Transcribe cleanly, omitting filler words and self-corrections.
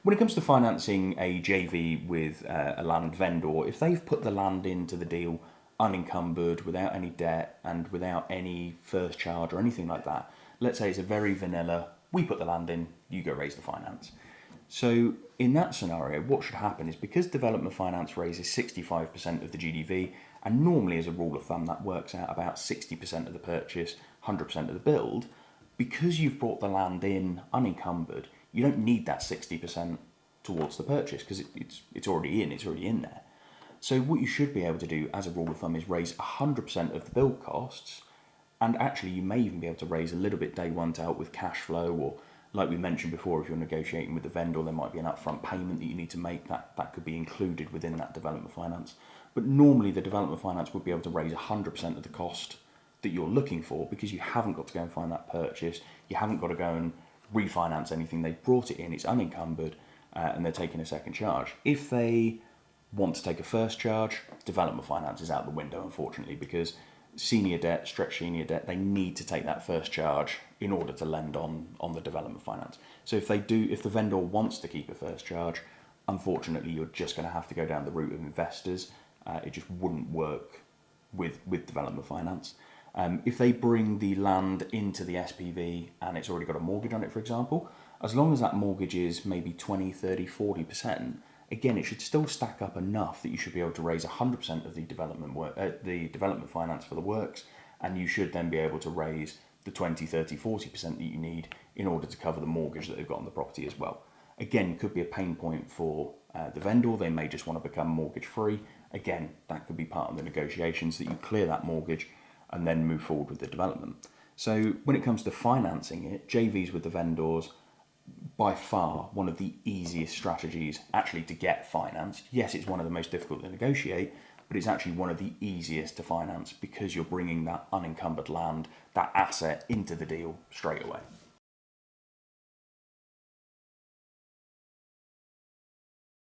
When it comes to financing a JV with a land vendor, if they've put the land into the deal unencumbered, without any debt, and without any first charge or anything like that, let's say it's a very vanilla, we put the land in, you go raise the finance. So in that scenario, what should happen is, because development finance raises 65% of the GDV, and normally as a rule of thumb that works out about 60% of the purchase, 100% of the build, because you've brought the land in unencumbered, you don't need that 60% towards the purchase, because it's already in there. So what you should be able to do as a rule of thumb is raise 100% of the build costs, and actually you may even be able to raise a little bit day one to help with cash flow, or like we mentioned before, if you're negotiating with the vendor, there might be an upfront payment that you need to make, that could be included within that development finance. But normally the development finance would be able to raise 100% of the cost that you're looking for, because you haven't got to go and find that purchase, you haven't got to go and refinance anything, they brought it in, it's unencumbered, and they're taking a second charge. If they want to take a first charge, development finance is out the window, unfortunately, because senior debt, stretch senior debt, they need to take that first charge in order to lend on the development finance. So if the vendor wants to keep a first charge, unfortunately you're just going to have to go down the route of investors. It just wouldn't work with development finance. If they bring the land into the SPV and it's already got a mortgage on it, for example, as long as that mortgage is maybe 20, 30, 40%, again, it should still stack up enough that you should be able to raise 100% of the development finance for the works, and you should then be able to raise the 20, 30, 40% that you need in order to cover the mortgage that they've got on the property as well. Again, it could be a pain point for the vendor. They may just want to become mortgage free. Again, that could be part of the negotiations, that you clear that mortgage and then move forward with the development. So when it comes to financing it, JVs with the vendors, by far one of the easiest strategies actually to get financed. Yes, it's one of the most difficult to negotiate, but it's actually one of the easiest to finance, because you're bringing that unencumbered land, that asset, into the deal straight away.